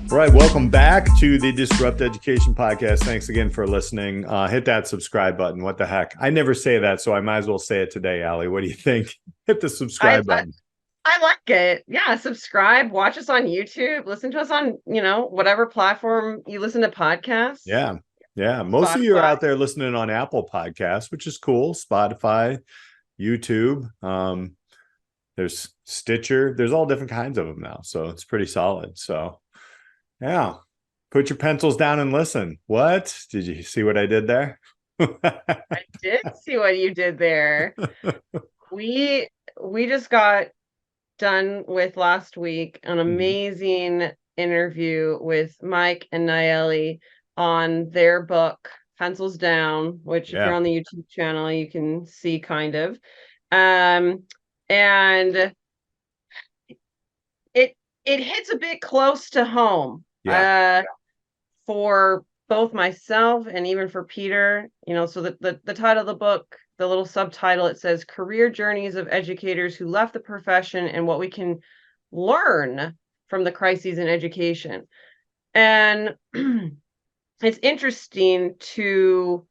All right, welcome back to the Disrupt Education Podcast. Thanks again for listening. Hit that subscribe button. What the heck? I never say that, so I might as well say it today, Allie. What do you think? Hit the I, subscribe I button. I like it. Yeah, subscribe, watch us on YouTube, listen to us on, whatever platform you listen to podcasts, Yeah, yeah. Most of you are Spotify. out there listening on Apple Podcasts, which is cool. Spotify, YouTube. There's Stitcher. There's all different kinds of them now, so it's pretty solid. So yeah, put your pencils down and listen. What? Did you see what I did there? I did see what you did there. We we just got done with last week an Mhm. amazing interview with Mike and Nallely on their book, Pencils Down, which if you're Yeah. on the YouTube channel, you can see kind of. Um, and it it hits a bit close to home Yeah. for both myself and even for Peter. So the title of the book, the little subtitle, it says Career Journeys of Educators Who Left the Profession and What We Can Learn from the Crises in Education. And it's interesting to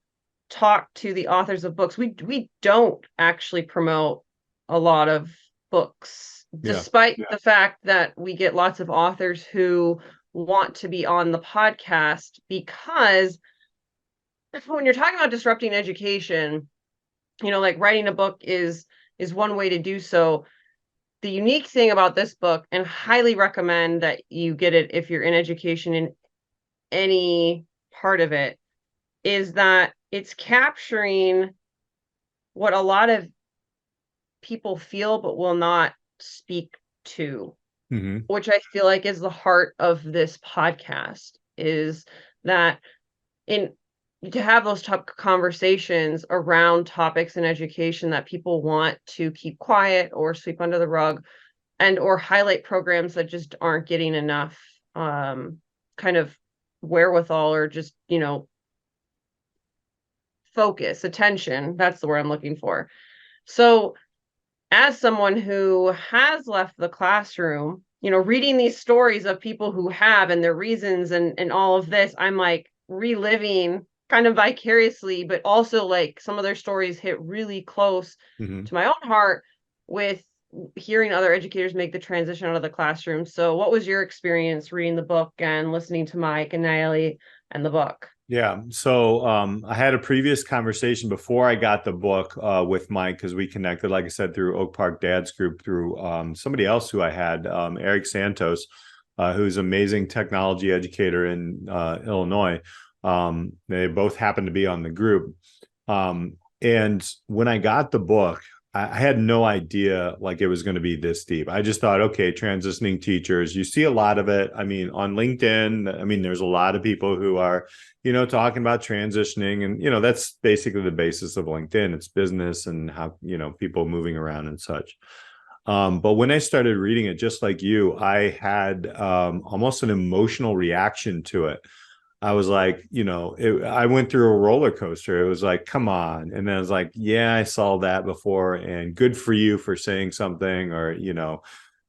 talk to the authors of books. We don't actually promote a lot of books, Yeah. despite the fact that we get lots of authors who want to be on the podcast, because when you're talking about disrupting education, like writing a book is one way to do so. The unique thing about this book, and highly recommend that you get it if you're in education in any part of it, is that it's capturing what a lot of people feel but will not speak to, Hmm. which I feel like is the heart of this podcast, is that in to have those tough conversations around topics in education that people want to keep quiet or sweep under the rug, and or highlight programs that just aren't getting enough kind of wherewithal, or just focus, attention. That's the word I'm looking for. So as someone who has left the classroom, reading these stories of people who have, and their reasons, and all of this, I'm like reliving kind of vicariously, but also like some of their stories hit really close Hmm. to my own heart with hearing other educators make the transition out of the classroom. So what was your experience reading the book and listening to Mike and Nallely and the book? Yeah. So I had a previous conversation before I got the book with Mike because we connected, like I said, through Oak Park Dad's group, through somebody else who I had, Eric Santos, who's an amazing technology educator in Illinois. They both happened to be on the group. And when I got the book, I had no idea like it was going to be this deep. I just thought, okay, transitioning teachers, you see a lot of it. I mean, on LinkedIn, I mean, there's a lot of people who are, talking about transitioning. And, that's basically the basis of LinkedIn. It's business and how, people moving around and such. But when I started reading it, just like you, I had almost an emotional reaction to it. I was like, I went through a roller coaster. It was like, come on. And then I was like, yeah, I saw that before. And good for you for saying something, or,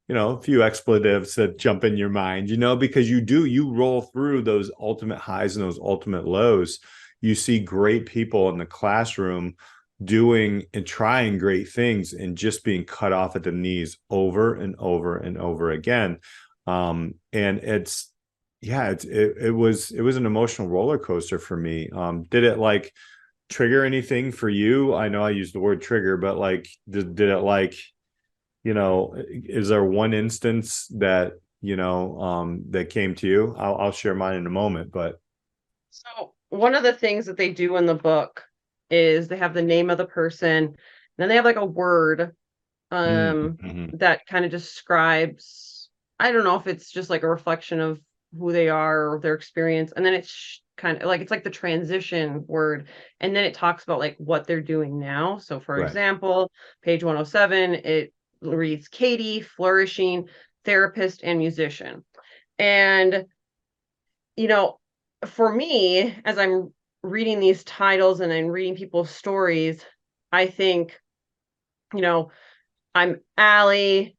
a few expletives that jump in your mind, because you roll through those ultimate highs and those ultimate lows. You see great people in the classroom doing and trying great things and just being cut off at the knees over and over and over again. And it was an emotional roller coaster for me. Did it like trigger anything for you? I know I used the word trigger, but like, did it like, is there one instance that that came to you? I'll share mine in a moment, but So one of the things that they do in the book is they have the name of the person, and then they have like a word mm-hmm. that kind of describes, I don't know if it's just like a reflection of who they are or their experience, and then it's kind of like it's like the transition word, and then it talks about like what they're doing now. So for Right. example, page 107, it reads Katie, flourishing therapist and musician. And you know, for me, as I'm reading these titles and I'm reading people's stories, I think, you know, I'm Allie.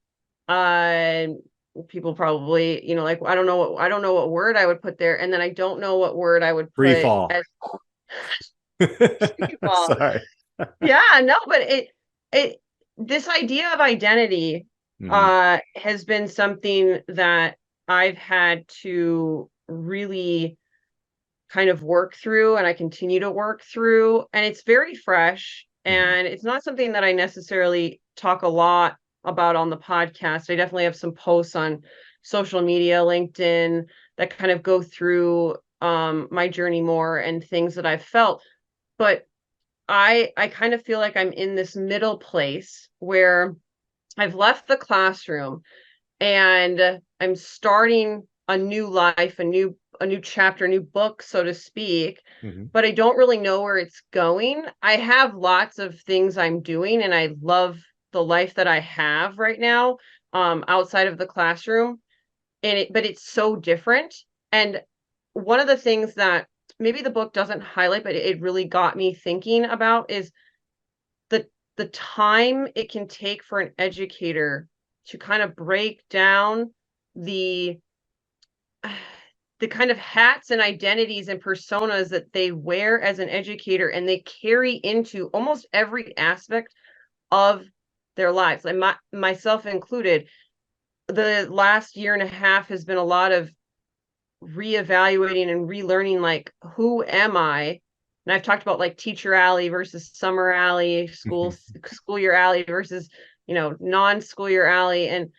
people probably, like, I don't know what word I would put there. And then I don't know what word I would Free put fall. as people. Sorry. Yeah, no, but it this idea of identity Hmm. has been something that I've had to really kind of work through, and I continue to work through, and it's very fresh, Hmm. and it's not something that I necessarily talk a lot about on the podcast. I definitely have some posts on social media, LinkedIn, that kind of go through my journey more and things that I've felt. But I kind of feel like I'm in this middle place where I've left the classroom and I'm starting a new life, a new chapter, a new book, so to speak, Hmm. but I don't really know where it's going. I have lots of things I'm doing and I love the life that I have right now, outside of the classroom, but it's so different. And one of the things that maybe the book doesn't highlight, but it really got me thinking about is the the time it can take for an educator to kind of break down the the kind of hats and identities and personas that they wear as an educator, and they carry into almost every aspect of their lives, and myself included. The last year and a half has been a lot of reevaluating and relearning, like, who am I? And I've talked about like teacher Alli versus summer Alli, school year Alli versus, non-school year Alli. And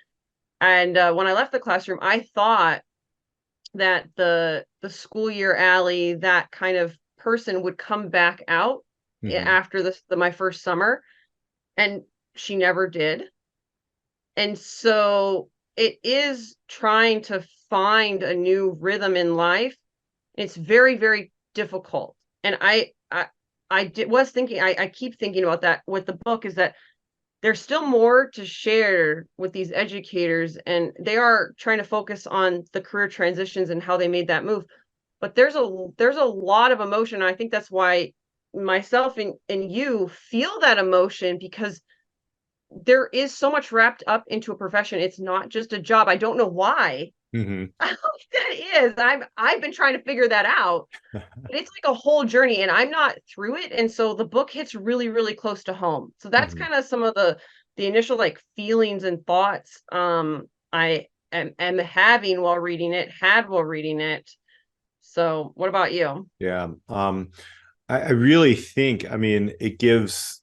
when I left the classroom, I thought that the school year Alli, that kind of person, would come back out Hmm. after my first summer, and she never did. And so it is trying to find a new rhythm in life. It's very, very difficult. And was thinking, I keep thinking about that with the book, is that there's still more to share with these educators, and they are trying to focus on the career transitions and how they made that move. But there's a lot of emotion. And I think that's why myself and you feel that emotion, because there is so much wrapped up into a profession. It's not just a job. I don't know why Hmm. that is. I've been trying to figure that out, but it's like a whole journey, and I'm not through it. And so the book hits really, really close to home. So that's Hmm. kind of some of the initial like feelings and thoughts I am having while reading it, had while reading it. So what about you? Yeah. I really think, I mean, it gives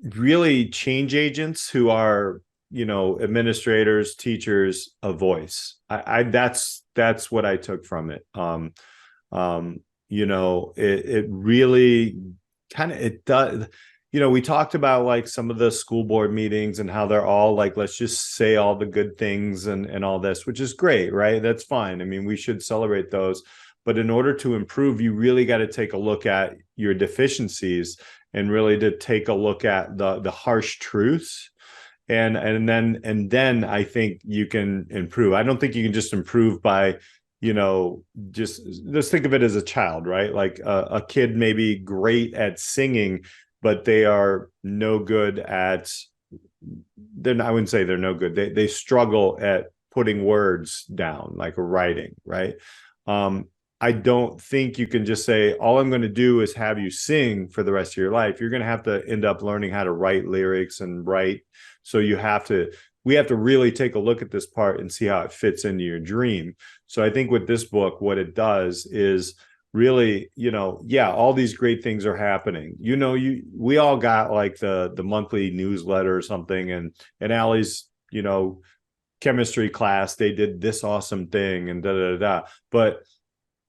really change agents who are, administrators, teachers, a voice. That's what I took from it. Um, it really kind of, it does. We talked about like some of the school board meetings and how they're all like, let's just say all the good things and all this, which is great, right? That's fine. I mean, we should celebrate those. But in order to improve, you really got to take a look at your deficiencies and really to take a look at the harsh truths. And then I think you can improve. I don't think you can just improve by, just think of it as a child, right? Like a kid may be great at singing, but they are no good at, I wouldn't say they're no good. They struggle at putting words down, like writing, right? Um, I don't think you can just say, all I'm going to do is have you sing for the rest of your life. You're going to have to end up learning how to write lyrics and write. So we have to really take a look at this part and see how it fits into your dream. So I think with this book, what it does is really, yeah, all these great things are happening. We all got like the monthly newsletter or something, and Allie's, chemistry class, they did this awesome thing and da da da. But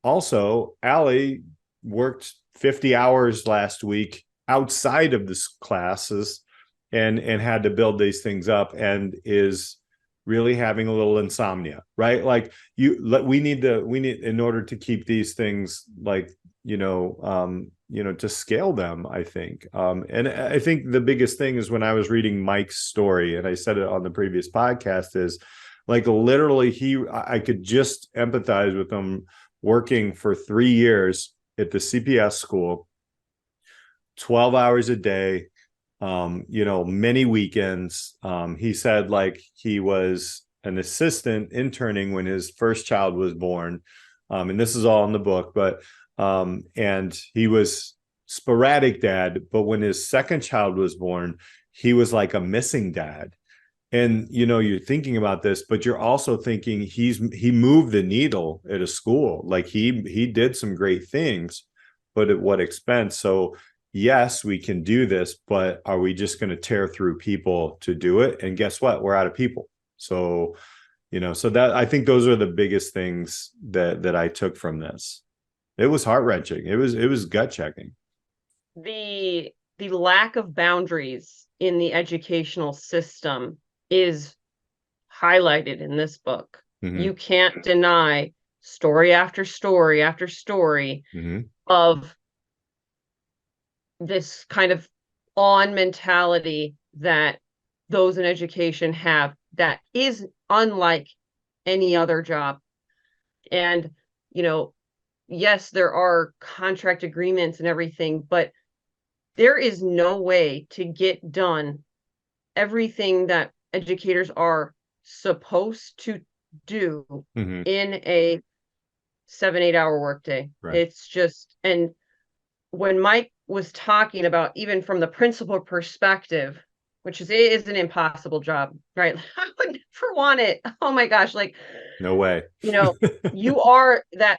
also, Allie worked 50 hours last week outside of the classes and had to build these things up and is really having a little insomnia, right? Like we need in order to keep these things like, to scale them, I think. And I think the biggest thing is when I was reading Mike's story, and I said it on the previous podcast, is like literally I could just empathize with him working for 3 years at the CPS school, 12 hours a day, many weekends. He said like he was an assistant interning when his first child was born. And this is all in the book, but and he was sporadic dad, but when his second child was born, he was like a missing dad. And you're thinking about this, but you're also thinking he moved the needle at a school. Like he did some great things, but at what expense? So yes, we can do this, but are we just going to tear through people to do it? And guess what? We're out of people. So, so that, I think those are the biggest things that I took from this. It was heart-wrenching. It was gut-checking. The lack of boundaries in the educational system is highlighted in this book. Mm-hmm. You can't deny story after story after story Mm-hmm. of this kind of on mentality that those in education have that is unlike any other job. And, yes, there are contract agreements and everything, but there is no way to get done everything that educators are supposed to do Mm-hmm. in a 7-8 hour workday. Right. It's just, and when Mike was talking about, even from the principal perspective, which is an impossible job, right? I would never want it. Oh my gosh, like No way. You are that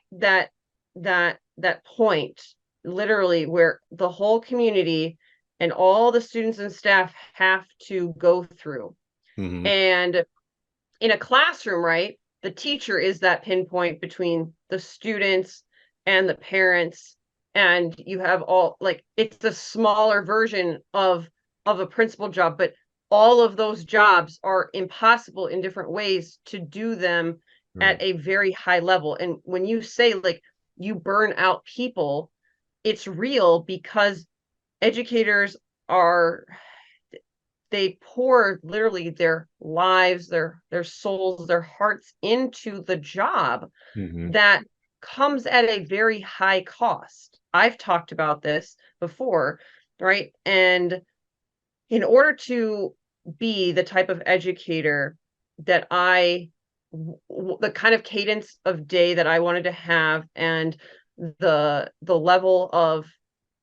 point literally where the whole community and all the students and staff have to go through. Mm-hmm. And in a classroom, right, the teacher is that pinpoint between the students and the parents, and you have all, like, it's a smaller version of a principal job, but all of those jobs are impossible in different ways to do them at a very high level. And when you say like you burn out people, it's real, because educators are, they pour literally their lives, their souls, their hearts into the job. Mm-hmm. That comes at a very high cost. I've talked about this before, right? And in order to be the type of educator that the kind of cadence of day that I wanted to have, and the level of,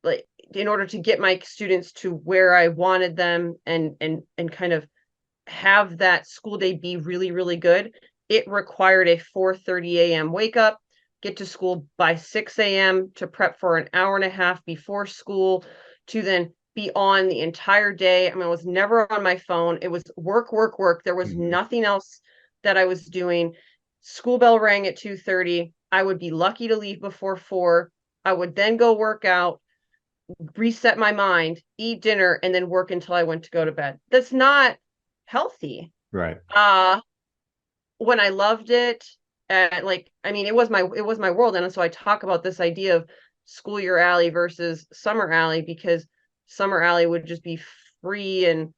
like, in order to get my students to where I wanted them, and kind of have that school day be really, really good, it required a 4:30 a.m. wake up, get to school by 6 a.m. to prep for an hour and a half before school, to then be on the entire day. I mean, I was never on my phone. It was work, work, work. There was Mm-hmm. nothing else that I was doing. School bell rang at 2:30. I would be lucky to leave before 4. I would then go work out, reset my mind, eat dinner, and then work until I went to go to bed. That's not healthy. Right. When I loved it, like, I mean, it was my world. And so I talk about this idea of school year Alli versus summer Alli, because summer Alli would just be free and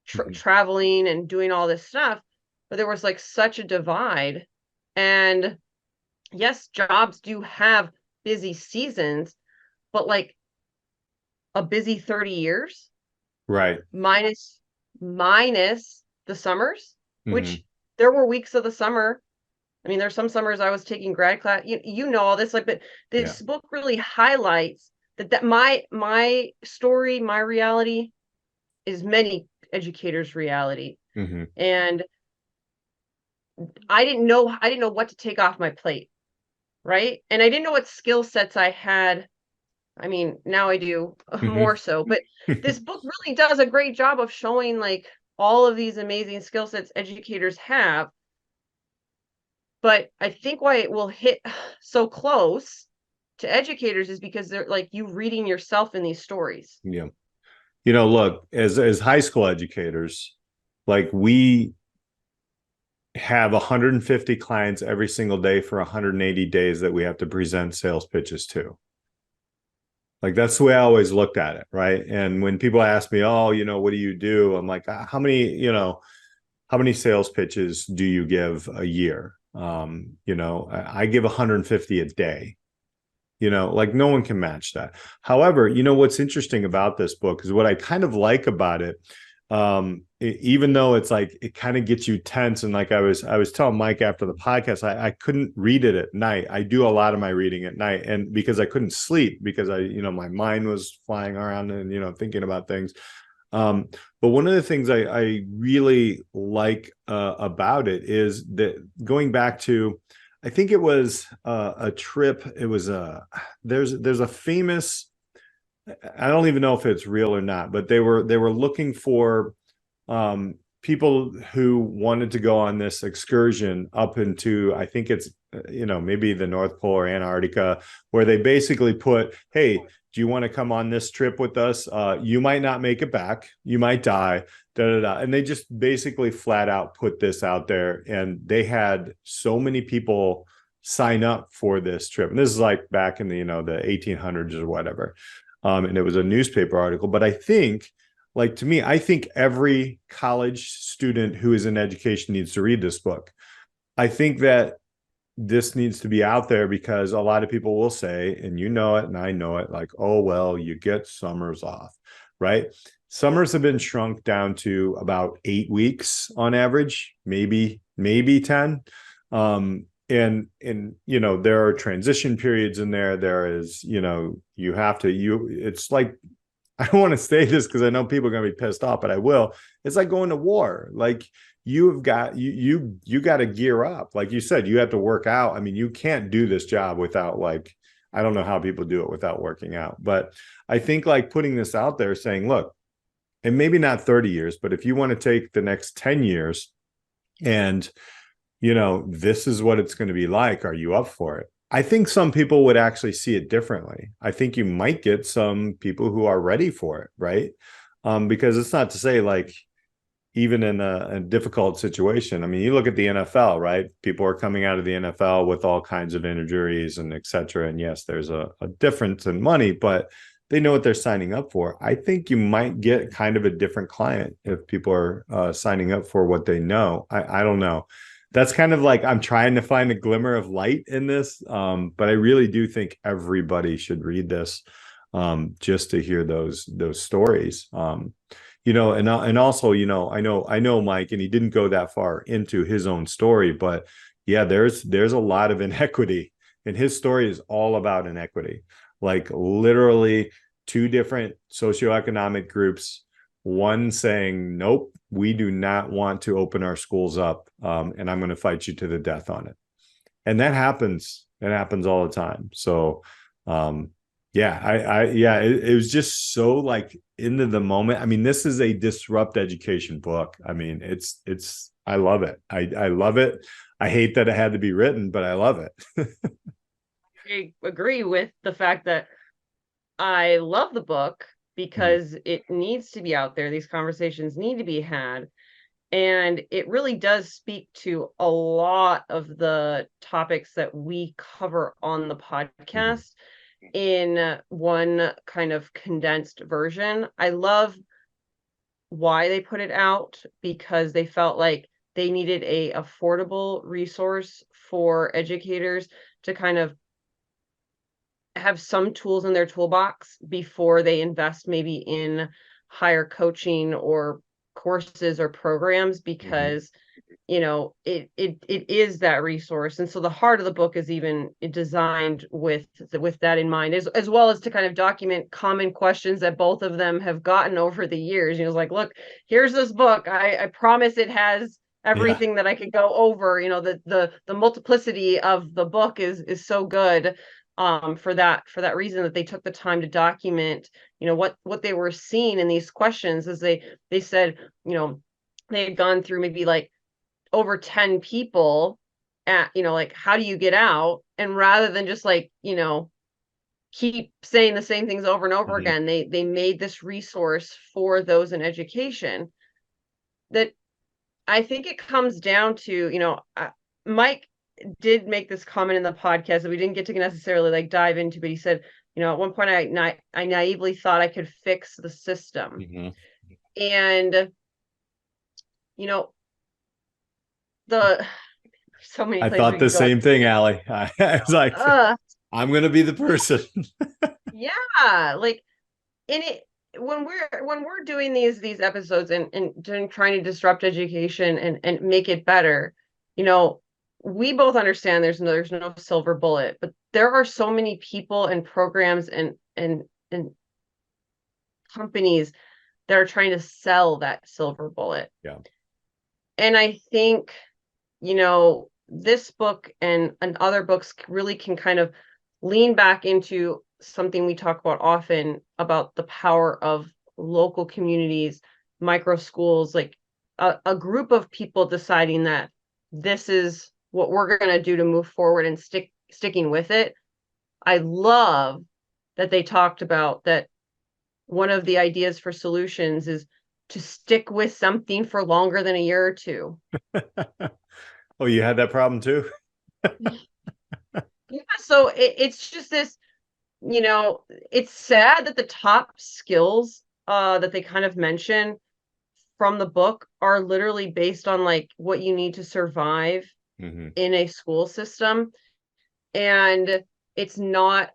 Mm-hmm. traveling and doing all this stuff. But there was like such a divide. And yes, jobs do have busy seasons, but like a busy 30 years Right. minus the summers, Mm-hmm. which there were weeks of the summer. I mean, there's some summers I was taking grad class, you know all this, like, but this book really highlights that my story, my reality is many educators' reality. Mm-hmm. And I didn't know what to take off my plate, right? And I didn't know what skill sets I had. I mean, now I do more so, but this book really does a great job of showing like all of these amazing skill sets educators have. But I think why it will hit so close to educators is because they're like you reading yourself in these stories. Yeah. Look, as high school educators, like we have 150 clients every single day for 180 days that we have to present sales pitches to. Like that's the way I always looked at it, right? And when people ask me, "Oh, what do you do?" I'm like, "How many sales pitches do you give a year?" I give 150 a day. like no one can match that. However, what's interesting about this book is what I kind of like about it. Even though it's like it kind of gets you tense, and like I was telling Mike after the podcast, I couldn't read it at night. I do a lot of my reading at night, and because I couldn't sleep, because my mind was flying around and thinking about things. But one of the things I really like about it is that, going back to, I think it was a trip. It was there's a famous, I don't even know if it's real or not, but they were looking for people who wanted to go on this excursion up into, I think it's maybe the North Pole or Antarctica, where they basically put, hey, do you want to come on this trip with us? You might not make it back, you might die, da da da. And they just basically flat out put this out there, and they had so many people sign up for this trip. And this is like back in the 1800s or whatever. And it was a newspaper article. But I think, like, to me, I think every college student who is in education needs to read this book. I think that this needs to be out there, because a lot of people will say, and you know it and I know it, like, oh, well, you get summers off, right? Summers have been shrunk down to about 8 weeks on average, maybe 10. And there are transition periods in there. There is, you have to, it's like, I don't want to say this because I know people are going to be pissed off, but I will. It's like going to war. Like, you've got, you got to gear up. Like you said, you have to work out. I mean, you can't do this job without, like, I don't know how people do it without working out. But I think, like, putting this out there saying, look, and maybe not 30 years, but if you want to take the next 10 years and, this is what it's going to be like, are you up for it? I think some people would actually see it differently. I think you might get some people who are ready for it, right? Because it's not to say, like, even in a difficult situation. I mean, you look at the NFL, right? People are coming out of the NFL with all kinds of injuries and et cetera. And yes, there's a difference in money, but they know what they're signing up for. I think you might get kind of a different client if people are signing up for what they know. I don't know. That's kind of like, I'm trying to find a glimmer of light in this. But I really do think everybody should read this, just to hear those stories. And also, I know Mike, and he didn't go that far into his own story, but yeah, there's a lot of inequity, and his story is all about inequity, like literally two different socioeconomic groups, one saying, nope, we do not want to open our schools up, and I'm going to fight you to the death on it. And that happens. It happens all the time. So, it was just so, like, into the moment. I mean, this is a disrupt education book. I mean, I love it. I love it. I hate that it had to be written, but I love it. I agree with the fact that I love the book because it needs to be out there. These conversations need to be had. And it really does speak to a lot of the topics that we cover on the podcast in one kind of condensed version. I love why they put it out, because they felt like they needed a affordable resource for educators to kind of have some tools in their toolbox before they invest maybe in higher coaching or courses or programs, because it is that resource. And so the heart of the book is even designed with that in mind, as well as to kind of document common questions that both of them have gotten over the years. It's like, look, here's this book, I promise it has everything that I could go over. The multiplicity of the book is so good, for that reason, that they took the time to document what they were seeing in these questions, as they said, they had gone through maybe like over 10 people at, like, how do you get out? And rather than just, like, keep saying the same things over and over again, they made this resource for those in education. That, I think it comes down to, Mike did make this comment in the podcast that we didn't get to necessarily, like, dive into, but he said, at one point I naively thought I could fix the system. And the so many I places thought we the could go. same thing, Allie. I was like, I'm going to be the person. Yeah, like in it when we're doing these episodes and trying to disrupt education and make it better, you know, we both understand there's no silver bullet, but there are so many people and programs and companies that are trying to sell that silver bullet. Yeah. And I think, you know, this book and other books really can kind of lean back into something we talk about often about the power of local communities, micro schools, like a group of people deciding that this is what we're going to do to move forward and sticking with it. I love that they talked about that one of the ideas for solutions is to stick with something for longer than a year or two. Oh, you had that problem too? Yeah, so it's just this, you know, it's sad that the top skills that they kind of mention from the book are literally based on like what you need to survive Hmm. in a school system. And it's not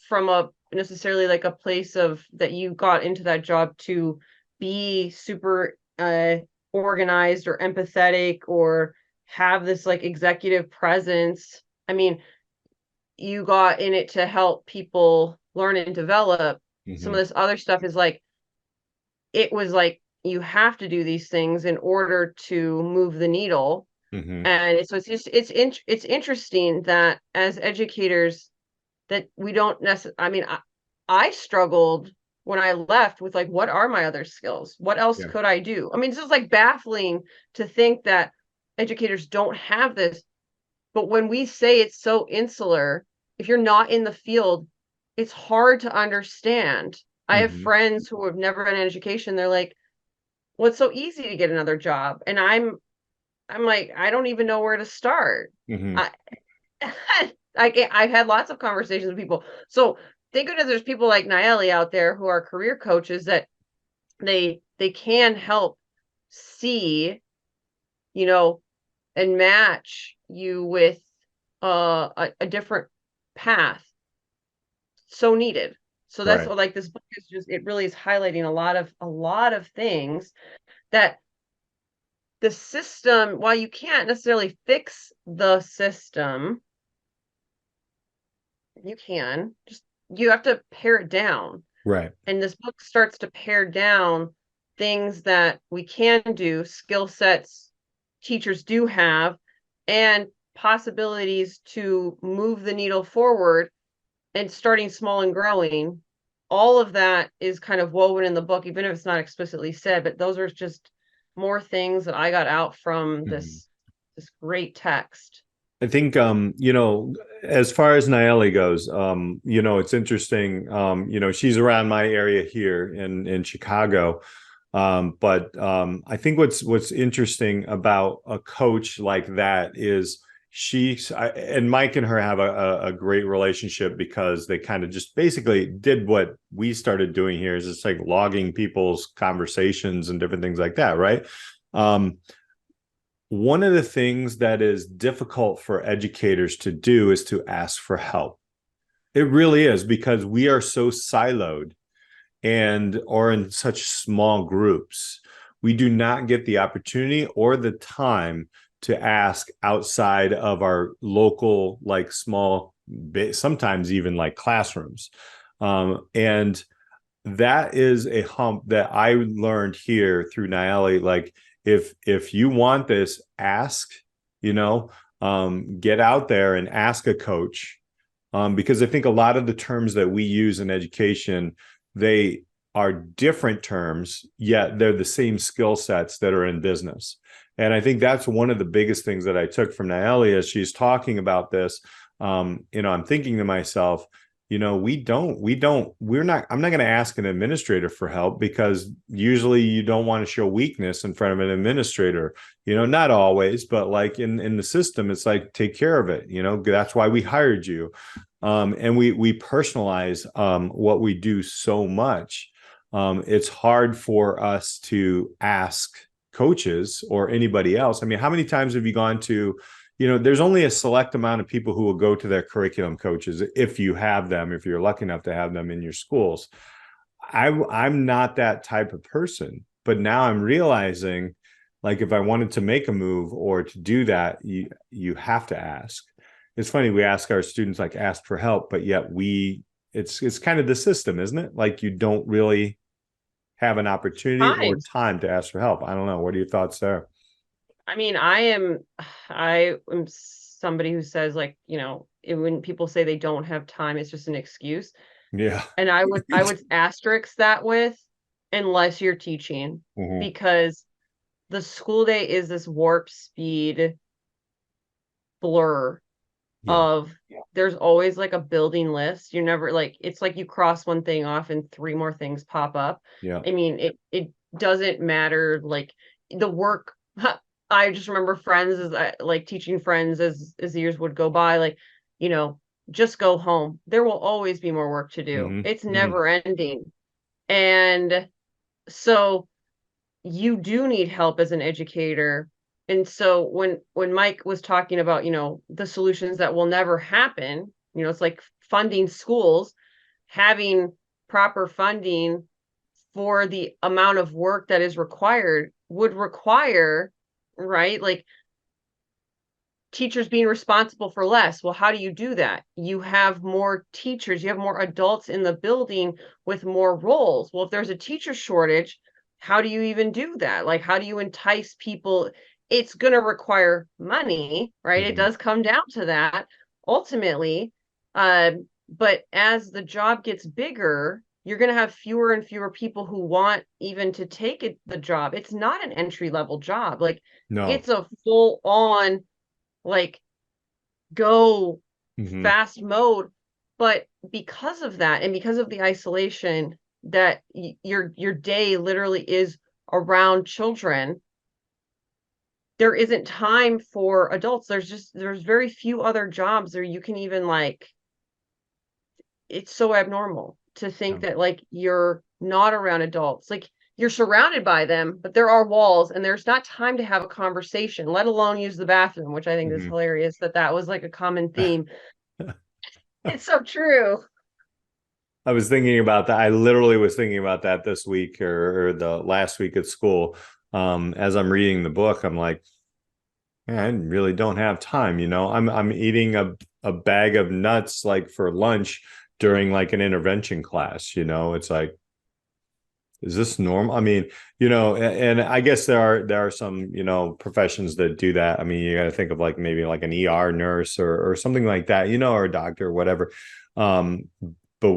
from a necessarily like a place of that you got into that job to be super organized or empathetic or have this like executive presence. I mean, you got in it to help people learn and develop. Some of Hmm. this other stuff is like it was like you have to do these things in order to move the needle. Hmm. And so it's just it's interesting that as educators that we don't necessarily, I mean, I struggled when I left with like, what are my other skills? What else Yeah. could I do? I mean, it's just like baffling to think that educators don't have this. But when we say it's so insular, if you're not in the field, it's hard to understand. I have Hmm. friends who have never been in education. They're like, well, it's so easy to get another job. And I'm like, I don't even know where to start. Hmm. I, I've had lots of conversations with people. So thank goodness there's people like Nallely out there who are career coaches that they can help see, you know, and match you with a different path. So needed. So that's Right. what like this book is just it really is highlighting a lot of things that the system, while you can't necessarily fix the system, you can just you have to pare it down. Right. And this book starts to pare down things that we can do, skill sets teachers do have, and possibilities to move the needle forward and starting small and growing. All of that is kind of woven in the book, even if it's not explicitly said, but those are just more things that I got out from Hmm. this great text. I think as far as Nallely goes, it's interesting. She's around my area here in Chicago. But I think what's interesting about a coach like that is and Mike and her have a great relationship because they kind of just basically did what we started doing here is it's like logging people's conversations and different things like that, right? Um, one of the things that is difficult for educators to do is to ask for help. It really is because we are so siloed and or in such small groups. We do not get the opportunity or the time to ask outside of our local, like small, sometimes even like classrooms. And that is a hump that I learned here through Nallely. Like if you want this, ask, get out there and ask a coach. Because I think a lot of the terms that we use in education, they are different terms, yet they're the same skill sets that are in business. And I think that's one of the biggest things that I took from Nallely as she's talking about this. I'm thinking to myself, I'm not going to ask an administrator for help because usually you don't want to show weakness in front of an administrator, not always, but like in the system, it's like, take care of it. That's why we hired you. And we personalize what we do so much. It's hard for us to ask coaches or anybody else. I mean, how many times have you gone to, there's only a select amount of people who will go to their curriculum coaches if you have them, if you're lucky enough to have them in your schools. I'm not that type of person, but now I'm realizing, like, if I wanted to make a move or to do that, you have to ask. It's funny, we ask our students, like, ask for help, but yet it's kind of the system, isn't it? Like, you don't really have an opportunity or Time. time to ask for help. I don't know. What are your thoughts there? I mean, I am somebody who says, like, when people say they don't have time, it's just an excuse. Yeah. And I would asterisk that with unless you're teaching, Mm-hmm. because the school day is this warp speed blur Yeah. of there's always like a building list. You're never like, it's like you cross one thing off and three more things pop up. Yeah. I mean, it doesn't matter, like the work. I just remember friends, as I like teaching friends, as the years would go by, like, you know, just go home. There will always be more work to do. Mm-hmm. It's Mm-hmm. never ending. And so you do need help as an educator. And so when Mike was talking about, the solutions that will never happen, it's like funding schools, having proper funding for the amount of work that is required would require, right? Like teachers being responsible for less. Well, how do you do that? You have more teachers, you have more adults in the building with more roles. Well, if there's a teacher shortage, how do you even do that? Like, how do you entice people? It's going to require money, right? It Mm-hmm. does come down to that ultimately. Uh, but as the job gets bigger, you're going to have fewer and fewer people who want even to take the job. It's not an entry level job. Like, No. it's a full on, like, go Mm-hmm. fast mode. But because of that, and because of the isolation, that your day literally is around children, there isn't time for adults. There's very few other jobs where you can even, like, it's so abnormal to think Yeah. that, like, you're not around adults. Like, you're surrounded by them, but there are walls and there's not time to have a conversation, let alone use the bathroom, which I think is Mm-hmm. hilarious that was like a common theme. It's so true. I was thinking about that. I literally was thinking about that this week, or the last week at school. As I'm reading the book, I'm like, man, I really don't have time. I'm eating a bag of nuts, like, for lunch during, like, an intervention class. It's like, is this normal? I mean, and I guess there are some, professions that do that. I mean, you got to think of, like, maybe like an ER nurse or something like that, or a doctor or whatever. Um, but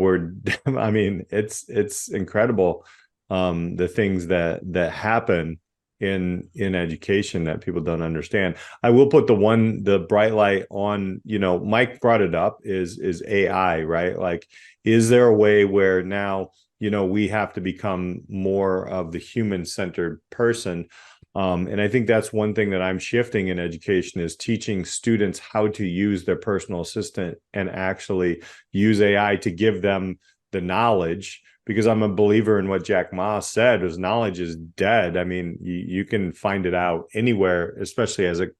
I mean, it's incredible, the things that happen in education that people don't understand. I will put the bright light on, Mike brought it up, is AI, right? Like, is there a way where now, we have to become more of the human-centered person? And I think that's one thing that I'm shifting in education, is teaching students how to use their personal assistant and actually use AI to give them the knowledge, because I'm a believer in what Jack Ma said, was knowledge is dead. I mean, you can find it out anywhere, especially as it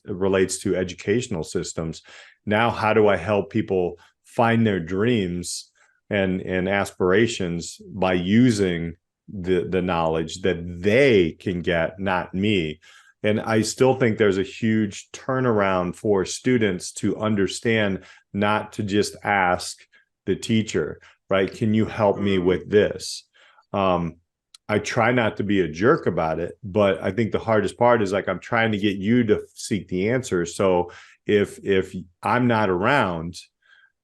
relates to educational systems. Now, how do I help people find their dreams and aspirations by using the knowledge that they can get, not me? And I still think there's a huge turnaround for students to understand, not to just ask the teacher, right? Can you help me with this? I try not to be a jerk about it, but I think the hardest part is, like, I'm trying to get you to seek the answers. So if I'm not around,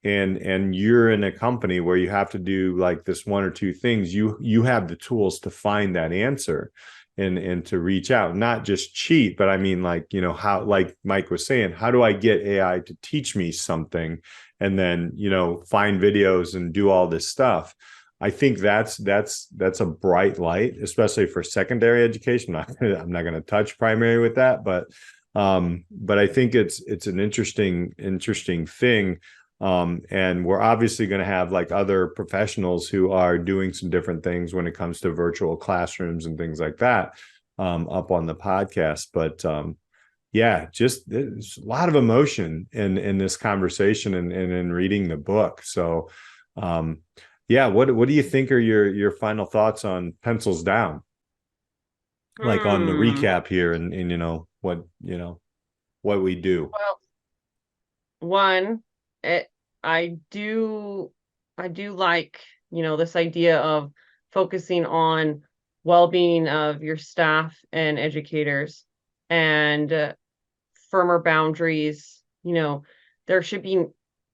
and you're in a company where you have to do, like, this one or two things, you have the tools to find that answer, and to reach out, not just cheat, but I mean, like, how, like Mike was saying, how do I get AI to teach me something, and then, find videos and do all this stuff? I think that's a bright light, especially for secondary education. I'm not going to touch primary with that, but I think it's an interesting thing. And we're obviously going to have, like, other professionals who are doing some different things when it comes to virtual classrooms and things like that, up on the podcast. But yeah, just there's a lot of emotion in this conversation and in reading the book. So yeah, what do you think are your final thoughts on Pencils Down? Like on the Hmm. recap here and what we do. Well, one, it, I do, I do like, this idea of focusing on well-being of your staff and educators and firmer boundaries. There should be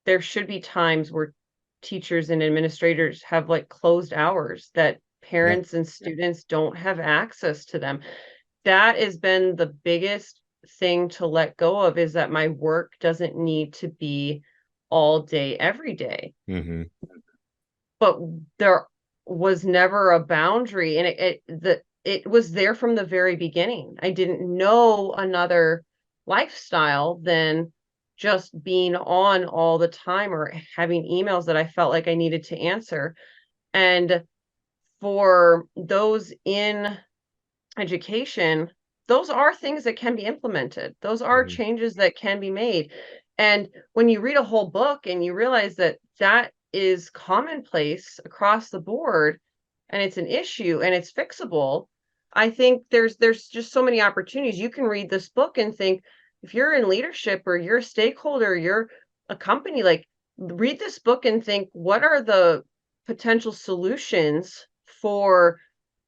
there should be times where teachers and administrators have like closed hours that Yeah. parents and students don't have access to them. That has been the biggest thing to let go of, is that my work doesn't need to be all day every day. Mm-hmm. But there was never a boundary, and it was there from the very beginning. I didn't know another lifestyle than just being on all the time or having emails that I felt like I needed to answer. And for those in education, those are things that can be implemented. Those are Mm-hmm. changes that can be made. And when you read a whole book and you realize that that is commonplace across the board and it's an issue and it's fixable, I think there's just so many opportunities. You can read this book and think, if you're in leadership or you're a stakeholder, you're a company, like, read this book and think, what are the potential solutions for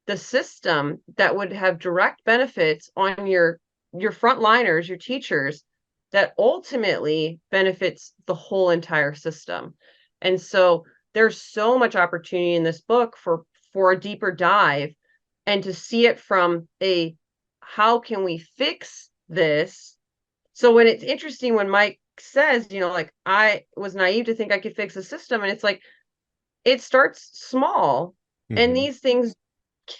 the system that would have direct benefits on your frontliners, your teachers, that ultimately benefits the whole entire system. And so there's so much opportunity in this book for a deeper dive, and to see it from a, how can we fix this? So when it's interesting when Mike says, like, I was naive to think I could fix the system, and it's like, it starts small, and Mm-hmm. these things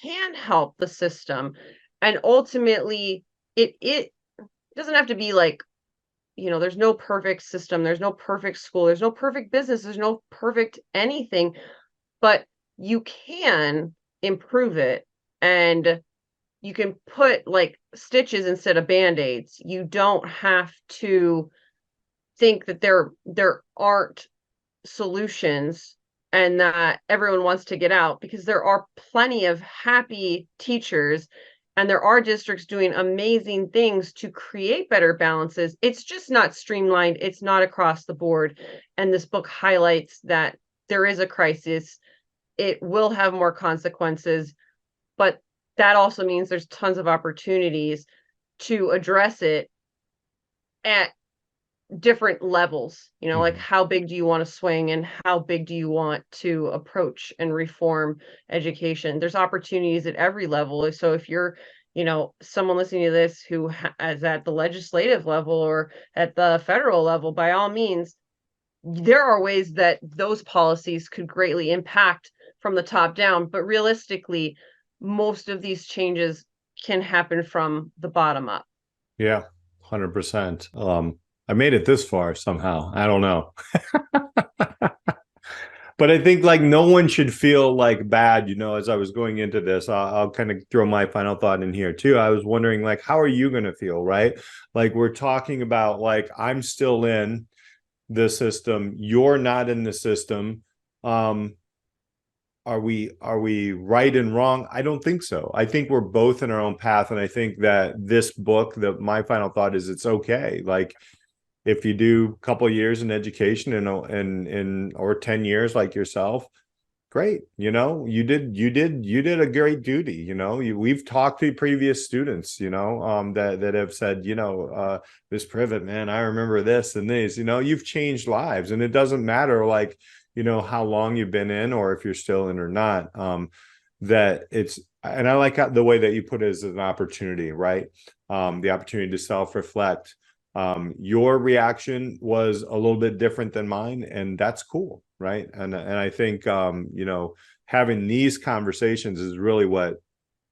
can help the system. And ultimately, it doesn't have to be like, there's no perfect system, there's no perfect school, there's no perfect business, there's no perfect anything, but you can improve it, and you can put like stitches instead of band-aids. You don't have to think that there aren't solutions and that everyone wants to get out, because there are plenty of happy teachers and there are districts doing amazing things to create better balances. It's just not streamlined, it's not across the board. And this book highlights that there is a crisis. It will have more consequences, but that also means there's tons of opportunities to address it at different levels, like, Mm-hmm. how big do you want to swing and how big do you want to approach and reform education? There's opportunities at every level. So if you're, someone listening to this who is at the legislative level or at the federal level, by all means, there are ways that those policies could greatly impact from the top down. But realistically, most of these changes can happen from the bottom up. Yeah, 100%. I made it this far somehow. I don't know. But I think like no one should feel like bad, as I was going into this. I'll kind of throw my final thought in here too. I was wondering, like, how are you going to feel, right? Like, we're talking about, like, I'm still in the system, you're not in the system. Um, are we right and wrong? I don't think so. I think we're both in our own path, and I think that this book, that my final thought is, it's okay. Like, if you do a couple of years in education and or 10 years like yourself, great. You did a great duty. We've talked to previous students, that have said, Miss Privet, man, I remember this and this. You've changed lives, and it doesn't matter, like, how long you've been in or if you're still in or not. That it's, and I like the way that you put it, as an opportunity, right? The opportunity to self-reflect. Your reaction was a little bit different than mine, and that's cool, right? And I think having these conversations is really what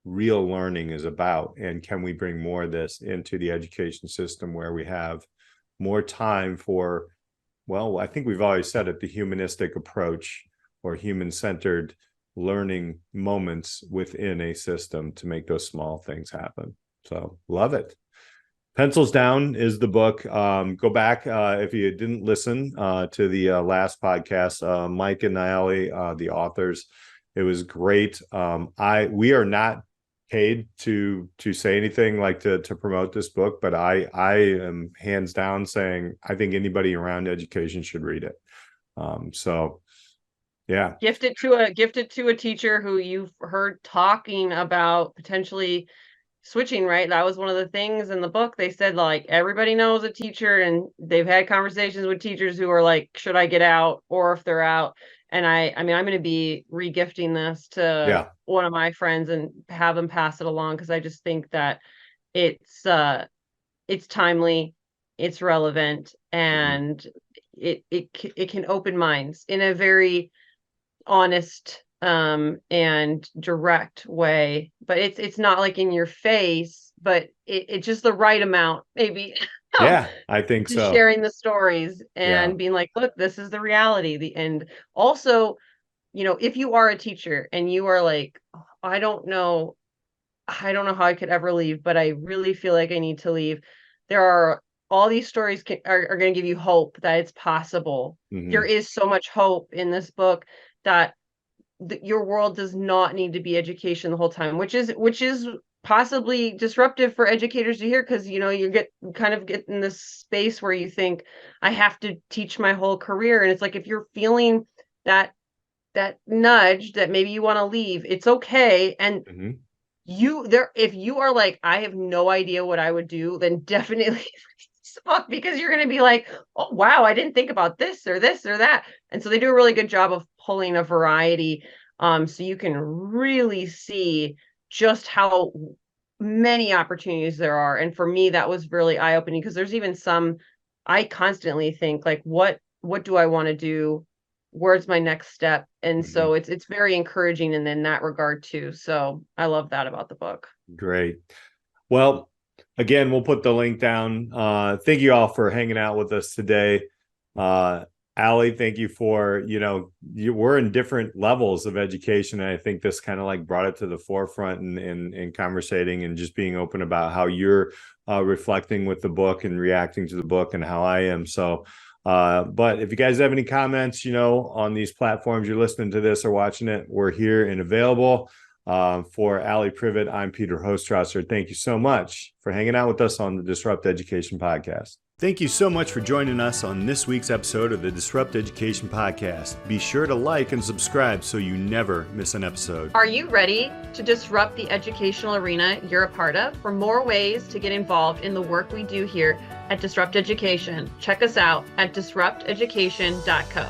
real learning is about. And can we bring more of this into the education system, where we have more time for, well, I think we've always said it, the humanistic approach, or human-centered learning moments within a system, to make those small things happen. So love it. Pencils Down is the book. Go back if you didn't listen to the last podcast, Mike and Nallely, the authors. It was great. We are not paid to say anything like to promote this book, but I am hands down saying I think anybody around education should read it. So yeah. Gift it to a teacher who you've heard talking about potentially switching, right? That was one of the things in the book. They said, like, everybody knows a teacher, and they've had conversations with teachers who are like, should I get out, or if they're out. And I mean, I'm going to be regifting this to one of my friends and have them pass it along, because I just think that it's timely, it's relevant, and it can open minds in a very honest and direct way, but it's not like in your face, but it's just the right amount, maybe. Yeah, I think so. Sharing the stories and being like, look, this is the reality. And also, if you are a teacher and you are like, oh, I don't know how I could ever leave, but I really feel like I need to leave. There are all these stories are going to give you hope that it's possible. There is so much hope in this book that your world does not need to be education the whole time, which is possibly disruptive for educators to hear, because you get in this space where you think, I have to teach my whole career. And it's like, if you're feeling that nudge that maybe you want to leave, it's okay. And if you are like, I have no idea what I would do, then definitely book, because you're going to be like, oh wow, I didn't think about this or that. And so they do a really good job of pulling a variety, so you can really see just how many opportunities there are. And for me, that was really eye-opening, because there's even some I constantly think, like, what do I want to do, where's my next step? And so it's very encouraging in that regard too. So I love that about the book. Great. Well, again, we'll put the link down. Thank you all for hanging out with us today. Alli, thank you for, we're in different levels of education. And I think this kind of like brought it to the forefront in conversating and just being open about how you're reflecting with the book and reacting to the book, and how I am. So, but if you guys have any comments, on these platforms you're listening to this or watching it, we're here and available. For Alli Privet, I'm Peter Hostrasser. Thank you so much for hanging out with us on the Disrupt Education Podcast. Thank you so much for joining us on this week's episode of the Disrupt Education Podcast. Be sure to like and subscribe so you never miss an episode. Are you ready to disrupt the educational arena you're a part of? For more ways to get involved in the work we do here at Disrupt Education, check us out at disrupteducation.co.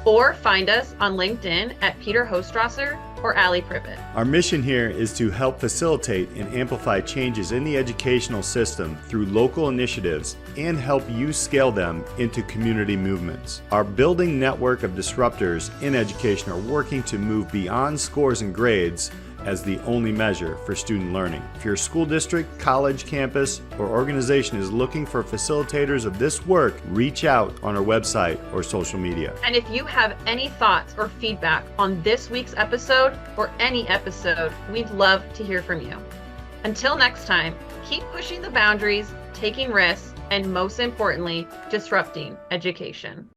or find us on LinkedIn at Peter Hostrasser or Alli Privet. Our mission here is to help facilitate and amplify changes in the educational system through local initiatives and help you scale them into community movements. Our building network of disruptors in education are working to move beyond scores and grades as the only measure for student learning. If your school district, college, campus, or organization is looking for facilitators of this work, reach out on our website or social media. And if you have any thoughts or feedback on this week's episode or any episode, we'd love to hear from you. Until next time, keep pushing the boundaries, taking risks, and most importantly, disrupting education.